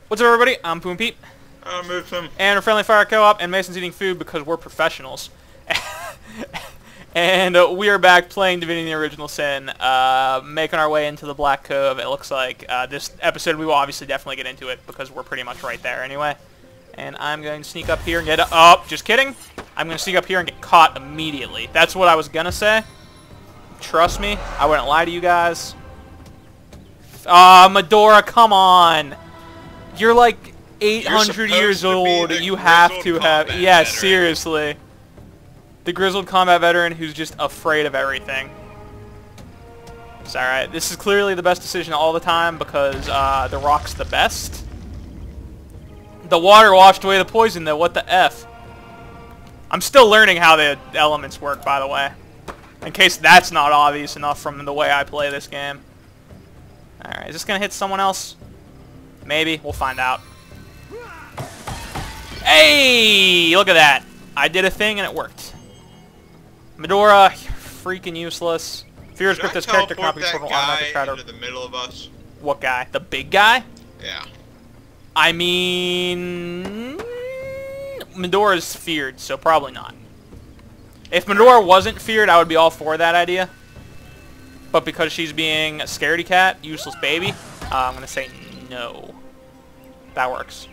What's up, everybody? I'm Poon Pete. I'm Movem. And we're Friendly Fire Co-op, and Mason's eating food because we're professionals. And we are back playing Divinity: The Original Sin, making our way into the Black Cove. It looks like this episode we will obviously definitely get into it because we're pretty much right there anyway. And I'm going to sneak up here and get just kidding. I'm going to sneak up here and get caught immediately. That's what I was going to say. Trust me, I wouldn't lie to you guys. Medora, come on. You're like 800 years old. You have to have... Yeah, seriously. The grizzled combat veteran who's just afraid of everything. It's alright. This is clearly the best decision all the time because the rock's the best. The water washed away the poison, though. What the F? I'm still learning how the elements work, by the way. In case that's not obvious enough from the way I play this game. Alright, is this going to hit someone else? Maybe. We'll find out. Hey! Look at that. I did a thing and it worked. Medora, freaking useless. Fear is this character cannot be from automatic shadow. Into the middle of us. What guy? The big guy? Yeah. I mean... Medora's feared, so probably not. If Medora wasn't feared, I would be all for that idea. But because she's being a scaredy cat, useless baby, I'm going to say no. That works.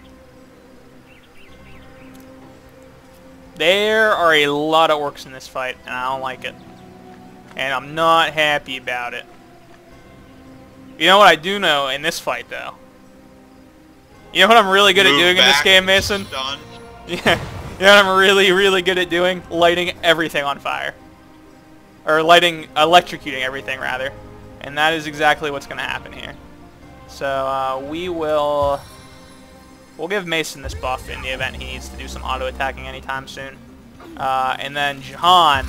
There are a lot of orcs in this fight, and I don't like it. And I'm not happy about it. You know what I do know in this fight, though? You know what I'm really good at doing in this game, Mason? Stun. Yeah. You know what I'm really, really good at doing? Lighting everything on fire. Or electrocuting everything, rather. And that is exactly what's going to happen here. So, we'll give Mason this buff in the event he needs to do some auto-attacking anytime soon. And then Jahan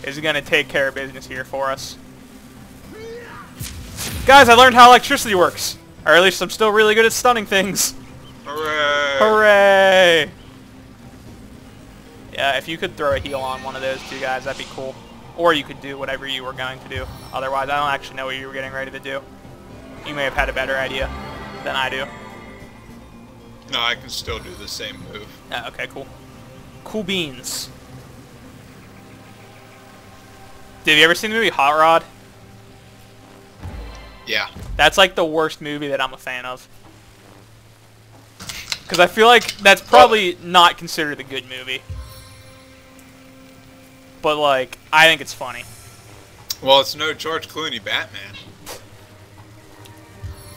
is going to take care of business here for us. Guys, I learned how electricity works. Or at least I'm still really good at stunning things. Hooray! Hooray! Yeah, if you could throw a heal on one of those two guys, that'd be cool. Or you could do whatever you were going to do. Otherwise, I don't actually know what you were getting ready to do. You may have had a better idea than I do. No, I can still do the same move. Oh, okay, cool. Cool beans. Have you ever seen the movie Hot Rod? Yeah. That's like the worst movie that I'm a fan of. Because I feel like that's probably not considered a good movie. But, like, I think it's funny. Well, it's no George Clooney Batman.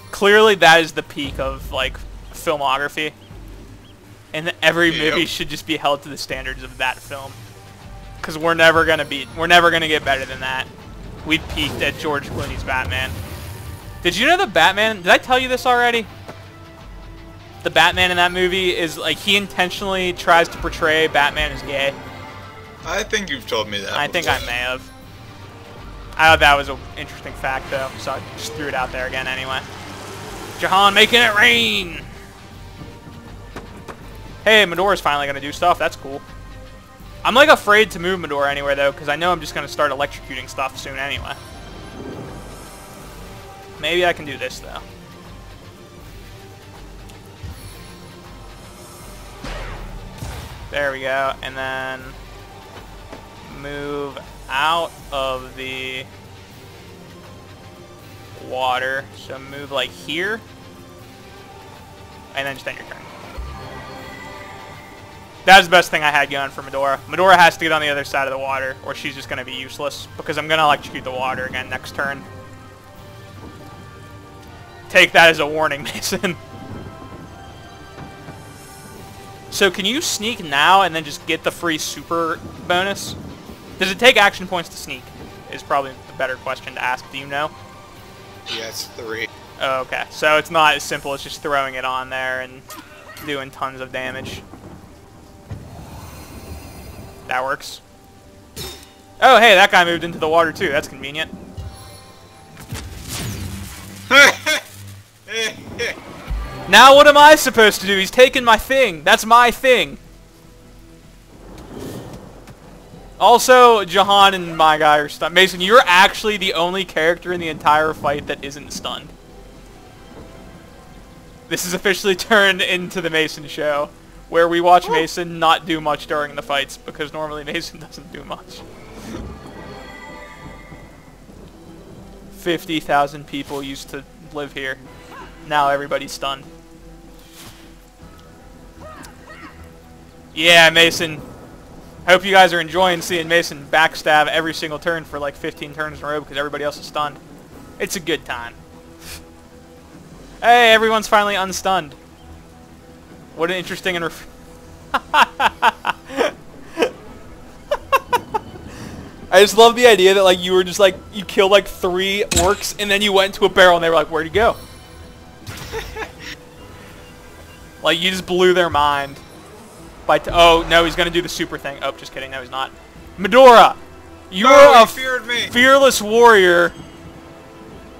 Clearly, that is the peak of, like, filmography. And every movie should just be held to the standards of that film. Because we're never gonna get better than that. We peaked at George Clooney's Batman. Did you know the Batman, did I tell you this already? The Batman in that movie is, like, he intentionally tries to portray Batman as gay. I think you've told me that I think I may have. I thought that was an interesting fact, though, so I just threw it out there again anyway. Jahan making it rain! Hey, Medora's finally going to do stuff. That's cool. I'm, like, afraid to move Medora anywhere, though, because I know I'm just going to start electrocuting stuff soon anyway. Maybe I can do this, though. There we go, and then move out of the water. So move like here, and then just end your turn. That's the best thing I had going for Medora. Medora has to get on the other side of the water, or she's just going to be useless, because I'm going to electrocute the water again next turn. Take that as a warning, Mason. So can you sneak now and then just get the free super bonus? Does it take action points to sneak? Is probably the better question to ask. Do you know? Yes, 3. Oh, okay. So it's not as simple as just throwing it on there and doing tons of damage. That works. Oh, hey, that guy moved into the water too. That's convenient. Now what am I supposed to do? He's taking my thing. That's my thing. Also, Jahan and my guy are stunned. Mason, you're actually the only character in the entire fight that isn't stunned. This is officially turned into the Mason show, where we watch Mason not do much during the fights, because normally Mason doesn't do much. 50,000 people used to live here. Now everybody's stunned. Yeah, Mason. Hope you guys are enjoying seeing Mason backstab every single turn for like 15 turns in a row because everybody else is stunned. It's a good time. Hey, everyone's finally unstunned. What an interesting and I just love the idea that like you were just like you killed like 3 orcs and then you went into a barrel and they were like, "Where'd you go?" Like you just blew their mind. By oh no, he's gonna do the super thing. Oh, just kidding. No, he's not. Medora, you're a fearless warrior,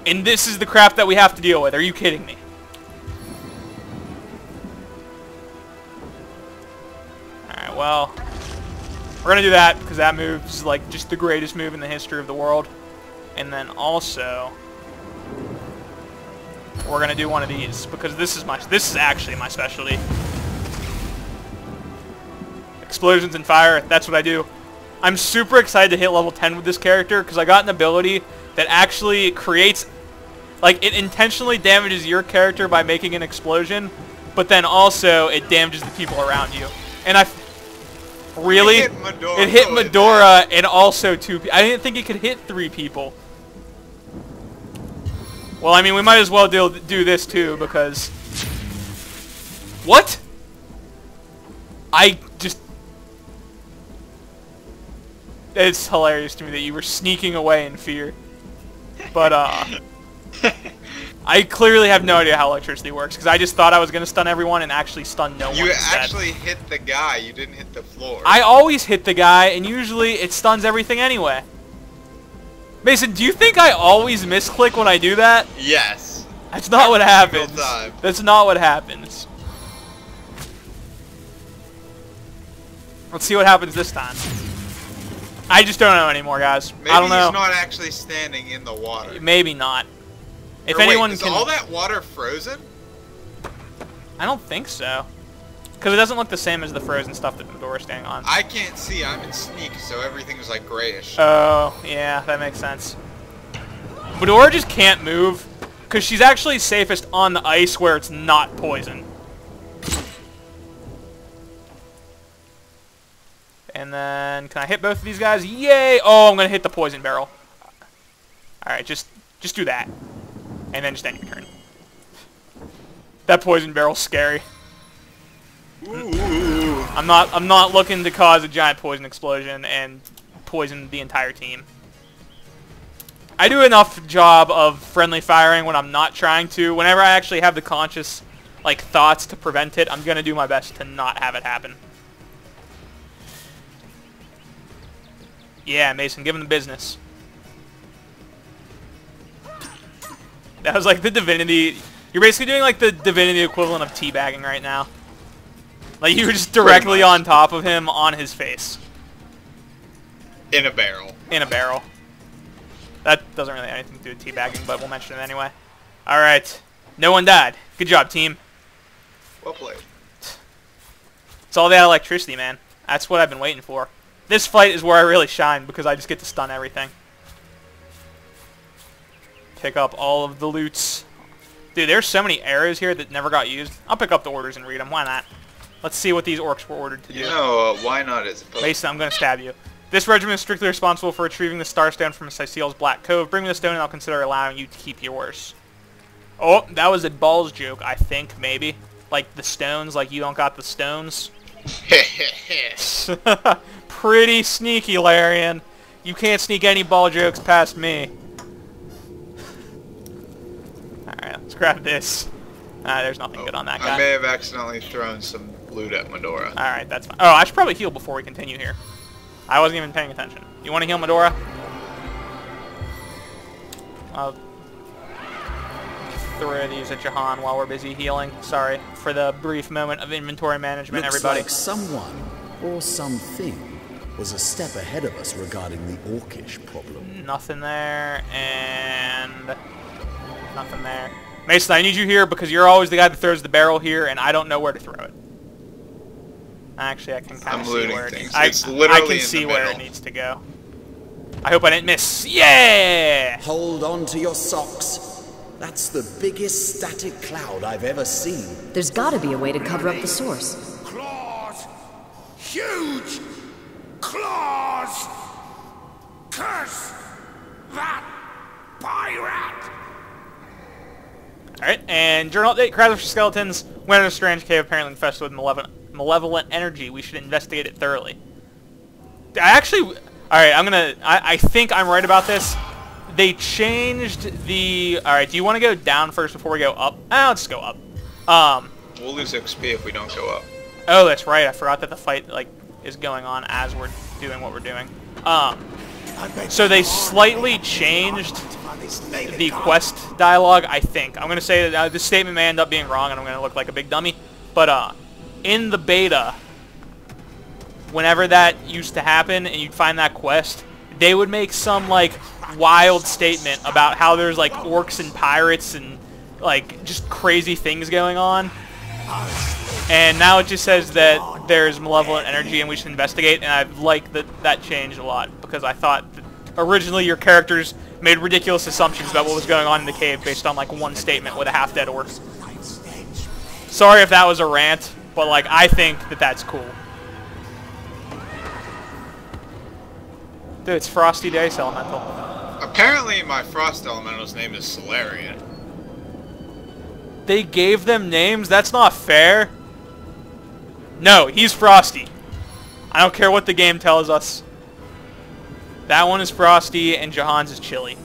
and this is the crap that we have to deal with. Are you kidding me? Alright, well, we're gonna do that because that move is like just the greatest move in the history of the world. And then also, we're gonna do one of these because this is actually my specialty. Explosions and fire, that's what I do. I'm super excited to hit level 10 with this character because I got an ability that actually creates, like, it intentionally damages your character by making an explosion, but then also it damages the people around you. And it hit Medora and also 2 people. I didn't think it could hit 3 people. Well, I mean, we might as well do this too because... What? It's hilarious to me that you were sneaking away in fear. But, I clearly have no idea how electricity works, because I just thought I was going to stun everyone and actually stun no one You instead. actually hit the guy, you didn't hit the floor. I always hit the guy, and usually it stuns everything anyway. Mason, do you think I always misclick when I do that? Yes. That's not what happens. That's not what happens. Let's see what happens this time. I just don't know anymore, guys. Maybe I don't know. He's not actually standing in the water. Maybe not. If or anyone wait, is can... all that water frozen? I don't think so. Because it doesn't look the same as the frozen stuff that Medora's standing on. I can't see. I'm in sneak, so everything's like grayish. Oh, yeah, that makes sense. Medora just can't move because she's actually safest on the ice where it's not poison. And then, can I hit both of these guys? Yay! Oh, I'm going to hit the poison barrel. Alright, just do that. And then just end your turn. That poison barrel's scary. Ooh. I'm not looking to cause a giant poison explosion and poison the entire team. I do enough job of friendly firing when I'm not trying to. Whenever I actually have the conscious like thoughts to prevent it, I'm going to do my best to not have it happen. Yeah, Mason, give him the business. That was like the Divinity. You're basically doing like the Divinity equivalent of teabagging right now. Like you were just directly on top of him on his face. In a barrel. In a barrel. That doesn't really have anything to do with teabagging, but we'll mention it anyway. Alright. No one died. Good job, team. Well played. It's all that electricity, man. That's what I've been waiting for. This fight is where I really shine because I just get to stun everything. Pick up all of the loots. Dude, there's so many arrows here that never got used. I'll pick up the orders and read them. Why not? Let's see what these orcs were ordered to do. Why not as opposed Mason, I'm going to stab you. This regiment is strictly responsible for retrieving the Starstone from Cecile's Black Cove. Bring me the stone and I'll consider allowing you to keep yours. Oh, that was a balls joke, I think, maybe. Like the stones, like you don't got the stones. Pretty sneaky, Larian. You can't sneak any ball jokes past me. Alright, let's grab this. There's nothing good on that guy. I may have accidentally thrown some loot at Medora. Alright, that's fine. Oh, I should probably heal before we continue here. I wasn't even paying attention. You want to heal Medora? I'll throw these at Jahan while we're busy healing. Sorry for the brief moment of inventory management, everybody. Looks like someone or something was a step ahead of us regarding the orcish problem. Nothing there, and nothing there. Mason, I need you here because you're always the guy that throws the barrel here, and I don't know where to throw it. Actually, I can kind of see where it needs. I can see where it needs to go. I hope I didn't miss. Yeah! Hold on to your socks. That's the biggest static cloud I've ever seen. There's gotta be a way to cover up the source. Claws! Huge claws! Curse that pirate! Alright, and journal update. Crowds of skeletons went in a strange cave apparently infested with malevolent energy. We should investigate it thoroughly. I actually... Alright, I think I'm right about this. They changed the... Alright, do you want to go down first before we go up? Let's go up. We'll lose XP if we don't go up. Oh, that's right. I forgot that the fight, like, is going on as we're doing what we're doing. So they slightly changed the quest dialogue, I think. I'm going to say that this statement may end up being wrong, and I'm going to look like a big dummy. But, in the beta, whenever that used to happen and you'd find that quest, they would make some, like, wild statement about how there's, like, orcs and pirates and, like, just crazy things going on. And now it just says that there's malevolent energy and we should investigate, and I like that changed a lot, because I thought that originally your characters made ridiculous assumptions about what was going on in the cave based on, like, one statement with a half-dead orc. Sorry if that was a rant, but, like, I think that that's cool. Dude, it's Frosty the Ice Elemental. Apparently my Frost Elemental's name is Solarian. They gave them names? That's not fair. No, he's Frosty. I don't care what the game tells us. That one is Frosty, and Jahan's is Chili.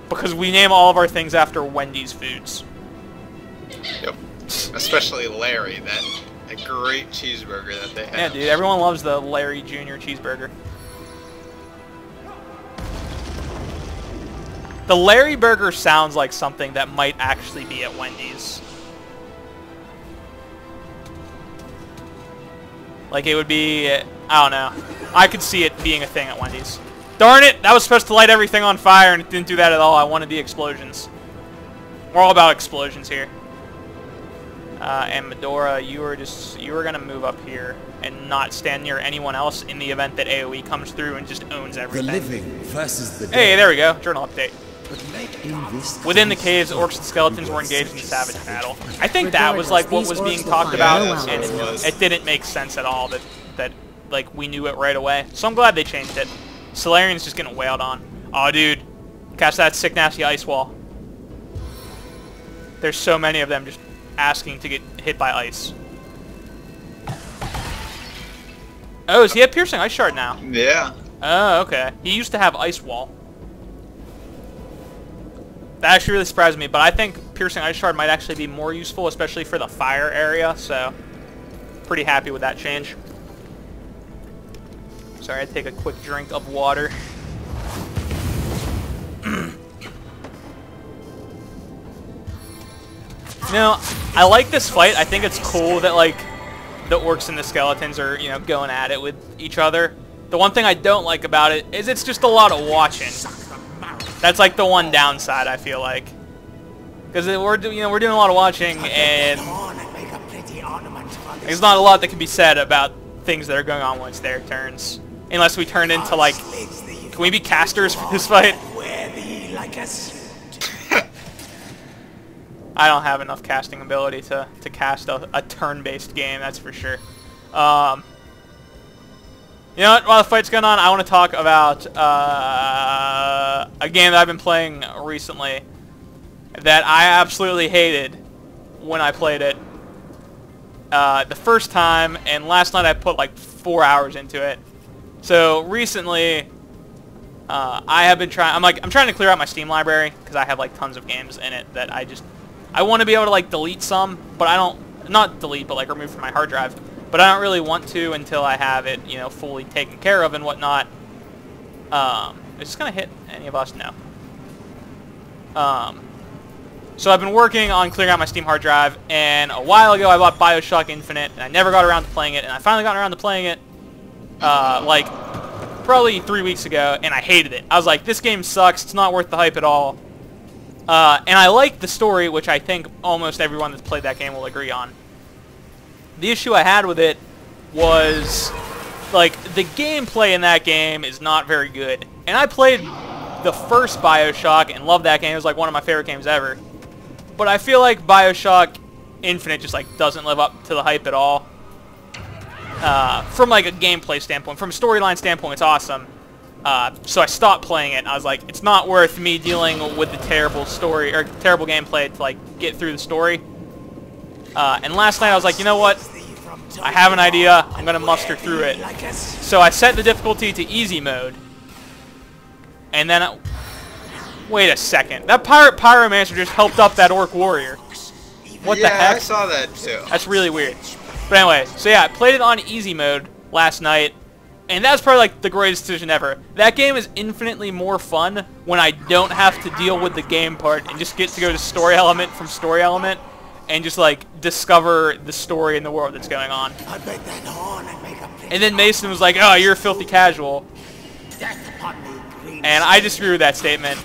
Because we name all of our things after Wendy's foods. Yep. Especially Larry, that great cheeseburger that they have. Yeah, dude, everyone loves the Larry Jr. cheeseburger. The Larry Burger sounds like something that might actually be at Wendy's. Like, it would be... I don't know. I could see it being a thing at Wendy's. Darn it! That was supposed to light everything on fire, and it didn't do that at all. I wanted the explosions. We're all about explosions here. And Medora, you were going to move up here and not stand near anyone else in the event that AoE comes through and just owns everything. The living versus the dead. Hey, there we go. Journal update. Within the caves, orcs and skeletons were engaged in savage battle. I think that was like what was being talked about, and it didn't make sense at all that like we knew it right away. So I'm glad they changed it. Solarian's just getting wailed on. Oh, dude, catch that sick nasty ice wall. There's so many of them just asking to get hit by ice. Oh, is he a piercing ice shard now? Yeah. Oh, okay. He used to have ice wall. That actually really surprised me, but I think piercing ice shard might actually be more useful, especially for the fire area, so pretty happy with that change. Sorry, I had to take a quick drink of water. Now, I like this fight. I think it's cool that, like, the orcs and the skeletons are, you know, going at it with each other. The one thing I don't like about it is it's just a lot of watching. That's like the one downside, I feel like, because we're doing a lot of watching, and there's not a lot that can be said about things that are going on when it's their turns, unless we turn into, like, can we be casters for this fight? I don't have enough casting ability to cast a turn-based game, that's for sure. You know what, while the fight's going on, I want to talk about a game that I've been playing recently that I absolutely hated when I played it the first time, and last night I put like 4 hours into it. So recently, I have been trying. I'm trying to clear out my Steam library because I have like tons of games in it that I want to be able to like delete some, but I don't, not delete, but like remove from my hard drive. But I don't really want to until I have it, you know, fully taken care of and whatnot. Is this gonna hit any of us? No. So I've been working on clearing out my Steam hard drive, and a while ago I bought BioShock Infinite, and I never got around to playing it, and I finally got around to playing it, like, probably 3 weeks ago, and I hated it. I was like, this game sucks, it's not worth the hype at all. And I like the story, which I think almost everyone that's played that game will agree on. The issue I had with it was, like, the gameplay in that game is not very good. And I played the first BioShock and loved that game. It was, like, one of my favorite games ever. But I feel like BioShock Infinite just, like, doesn't live up to the hype at all. From, like, a gameplay standpoint. From a storyline standpoint, it's awesome. So I stopped playing it, and I was like, it's not worth me dealing with the terrible story, or terrible gameplay to, like, get through the story. And last night I was like, you know what? I have an idea. I'm going to muster through it. So I set the difficulty to easy mode. And then... wait a second. That pirate pyromancer just helped up that orc warrior. What the heck? Yeah, I saw that too. That's really weird. But anyway, so yeah, I played it on easy mode last night. And that's probably like the greatest decision ever. That game is infinitely more fun when I don't have to deal with the game part and just get to go to story element from story element and just like discover the story in the world that's going on. And then Mason was like, "Oh, you're a filthy casual." And I disagree with that statement.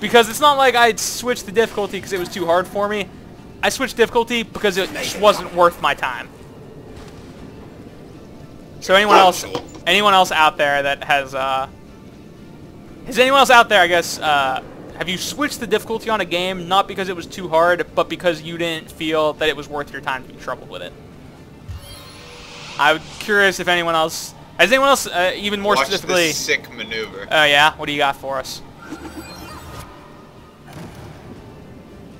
Because it's not like I'd switched the difficulty because it was too hard for me. I switched difficulty because it just wasn't worth my time. So anyone else out there that has anyone else out there, I guess, have you switched the difficulty on a game not because it was too hard, but because you didn't feel that it was worth your time to be troubled with it? I'm curious if anyone else, has anyone else, even more specifically... Watch this sick maneuver. Oh yeah? What do you got for us?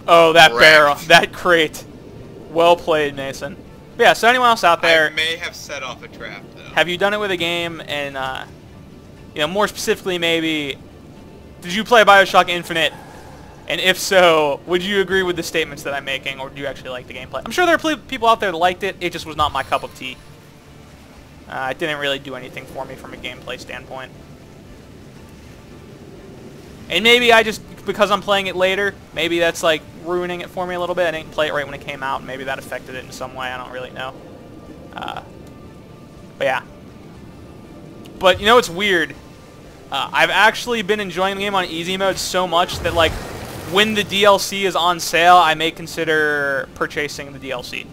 Oh, that barrel, that crate. Well played, Mason. But yeah, so anyone else out there... I may have set off a trap, though. Have you done it with a game, and, you know, more specifically maybe, did you play BioShock Infinite? And if so, would you agree with the statements that I'm making, or do you actually like the gameplay? I'm sure there are people out there that liked it, it just was not my cup of tea. It didn't really do anything for me from a gameplay standpoint. And maybe I just, because I'm playing it later, maybe that's like ruining it for me a little bit. I didn't play it right when it came out, and maybe that affected it in some way. I don't really know. But yeah. But you know what's weird? I've actually been enjoying the game on easy mode so much that like when the DLC is on sale, I may consider purchasing the DLC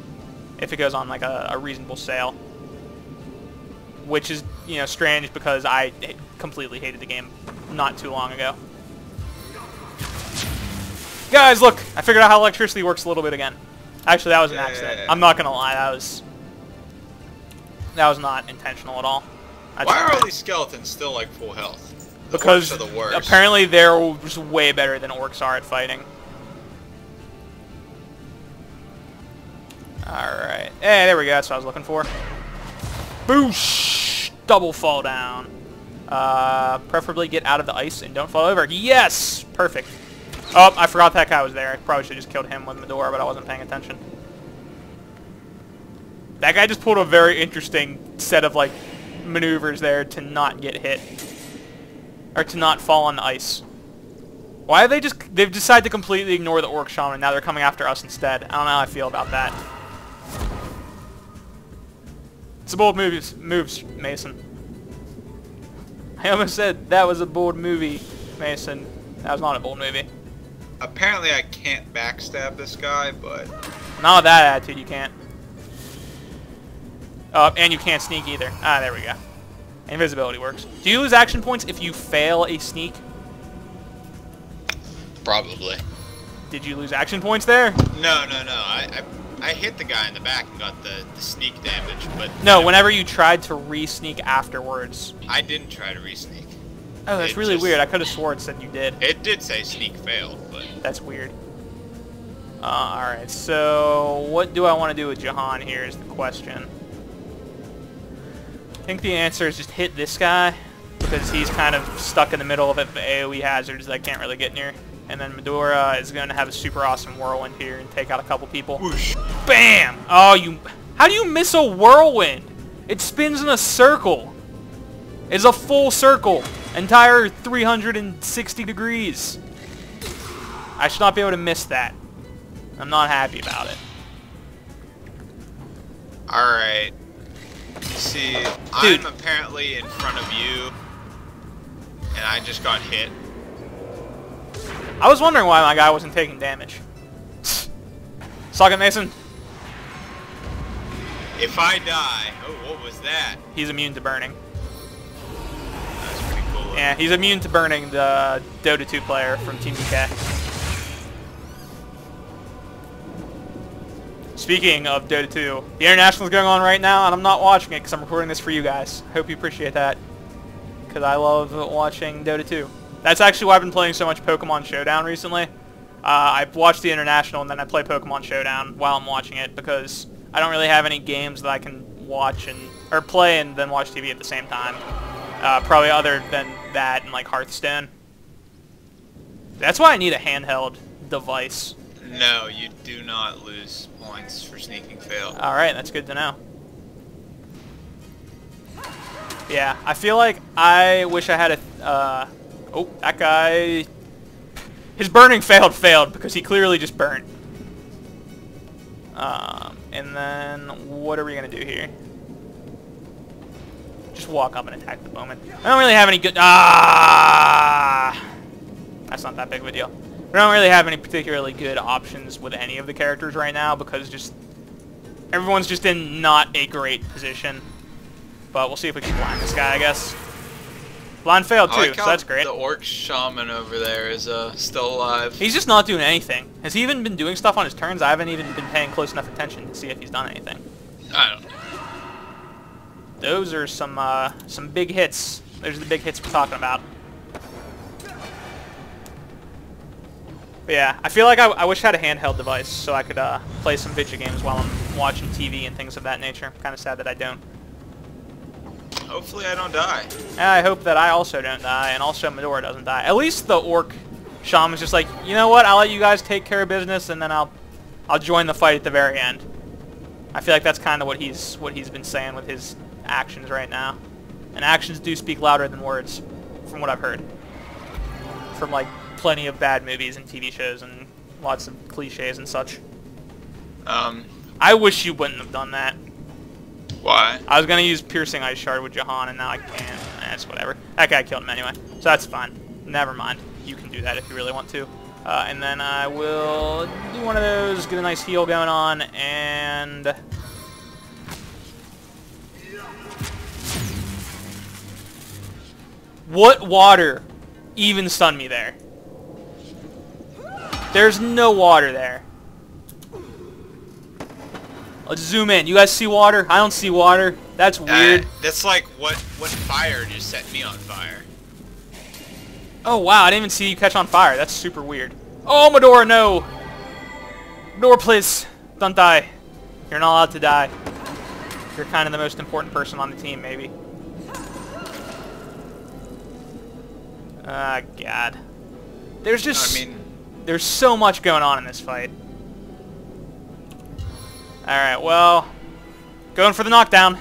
if it goes on like a reasonable sale. Which is, you know, strange because I completely hated the game not too long ago. Guys, look! I figured out how electricity works a little bit again. Actually, that was an accident. I'm not gonna lie, that was not intentional at all. Why are all these skeletons still like full health? Because are the worst. Apparently they're just way better than orcs are at fighting. Alright. Hey, there we go. That's what I was looking for. Boosh! Double fall down. Preferably get out of the ice and don't fall over. Yes! Perfect. Oh, I forgot that guy was there. I probably should have just killed him with Medora, but I wasn't paying attention. That guy just pulled a very interesting set of, like, maneuvers there to not get hit. Or to not fall on the ice. Why have they've decided to completely ignore the orc shaman, now they're coming after us instead. I don't know how I feel about that. It's a bold moves, Mason. I almost said that was a bold movie, Mason. That was not a bold movie. Apparently I can't backstab this guy, but... Not with that attitude, you can't. And you can't sneak either. Ah, there we go. Invisibility works. Do you lose action points if you fail a sneak? Probably. Did you lose action points there? No. I hit the guy in the back and got the sneak damage, but... No, whenever you tried to re-sneak afterwards. I didn't try to re-sneak. Oh, that's really weird. I could have swore it said you did. It did say sneak failed, but... That's weird. Alright, so what do I want to do with Jahan here is the question. I think the answer is just hit this guy, because he's kind of stuck in the middle of it, the AoE hazards that I can't really get near. And then Medora is going to have a super awesome whirlwind here and take out a couple people. Whoosh. Bam! Oh, how do you miss a whirlwind? It spins in a circle. It's a full circle. Entire 360 degrees. I should not be able to miss that. I'm not happy about it. Alright. See, dude. I'm apparently in front of you, and I just got hit. I was wondering why my guy wasn't taking damage. Suck it, Mason. If I die... Oh, what was that? He's immune to burning. That's pretty cool. Yeah, he's immune to burning, the Dota 2 player from Team DK. Speaking of Dota 2, the International is going on right now, and I'm not watching it because I'm recording this for you guys. I hope you appreciate that, because I love watching Dota 2. That's actually why I've been playing so much Pokemon Showdown recently. I've watched the International, and then I play Pokemon Showdown while I'm watching it, because I don't really have any games that I can watch or play and then watch TV at the same time. Probably other than that and like Hearthstone. That's why I need a handheld device. No, you do not lose points for sneaking fail. Alright, that's good to know. Yeah, I feel like I wish I had a... oh, that guy... His burning failed because he clearly just burned. And then, what are we going to do here? Just walk up and attack the bowman. I don't really have any good... That's not that big of a deal. I don't really have any particularly good options with any of the characters right now because just... everyone's just in not a great position. But we'll see if we can blind this guy, I guess. Blind failed too, like so that's great. The orc shaman over there is still alive. He's just not doing anything. Has he even been doing stuff on his turns? I haven't even been paying close enough attention to see if he's done anything. I don't know. Those are some big hits. Those are the big hits we're talking about. But yeah, I feel like I wish I had a handheld device so I could play some video games while I'm watching TV and things of that nature. I'm kind of sad that I don't. Hopefully I don't die. I hope that I also don't die, and also Medora doesn't die. At least the orc shaman's just like, you know what? I'll let you guys take care of business, and then I'll join the fight at the very end. I feel like that's kind of what he's been saying with his actions right now. And actions do speak louder than words, from what I've heard. From like plenty of bad movies and TV shows and lots of cliches and such. I wish you wouldn't have done that. Why? I was gonna use Piercing Ice Shard with Jahan, and now I can't. That's whatever. That guy killed him anyway, so that's fine. Never mind. You can do that if you really want to. And then I will do one of those, get a nice heal going on, and... what water even stunned me there? There's no water there. Let's zoom in. You guys see water? I don't see water. That's weird. That's like what fire just set me on fire. Oh wow, I didn't even see you catch on fire. That's super weird. Oh, Medora, no! Medora, please. Don't die. You're not allowed to die. You're kind of the most important person on the team, maybe. Ah, God. There's just... there's so much going on in this fight. Alright, well... going for the knockdown.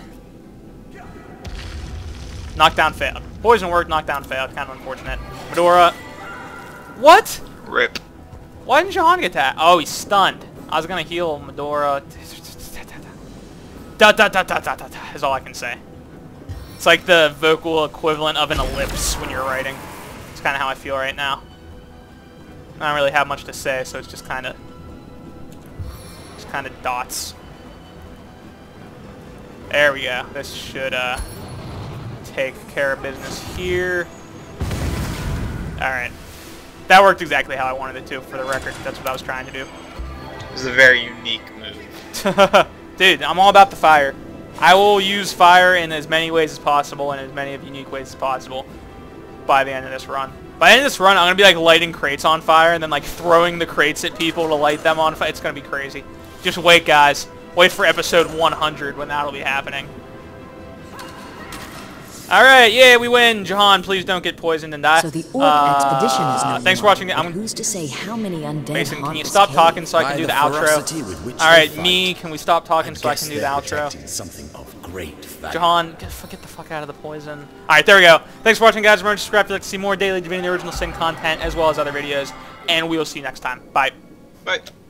Knockdown failed. Poison worked, knockdown failed. Kind of unfortunate. Medora... what? Rip. Why didn't Jahan get that? Oh, he's stunned. I was gonna heal Medora. Da da da da da da da is all I can say. It's like the vocal equivalent of an ellipse when you're writing. It's kind of how I feel right now. I don't really have much to say, so it's just kind of dots. There we go. This should take care of business here. Alright. That worked exactly how I wanted it to, for the record. That's what I was trying to do. It was a very unique move. Dude, I'm all about the fire. I will use fire in as many ways as possible and as many of unique ways as possible by the end of this run. By the end of this run, I'm going to be like lighting crates on fire and then like throwing the crates at people to light them on fire. It's going to be crazy. Just wait, guys. Wait for episode 100 when that'll be happening. Alright, yeah, we win. Jahan, please don't get poisoned and die. So the Orc expedition is no thanks for more, watching. but who's to say how many undead Mason, can you haunt stop this talking cave? so I can do the outro? Alright, me, can we stop talking so I can do the outro? Something of great value. Jahan, get the fuck out of the poison. Alright, there we go. Thanks for watching, guys. Remember to subscribe if you'd like to see more daily Divinity Original Sin content as well as other videos. And we will see you next time. Bye. Bye.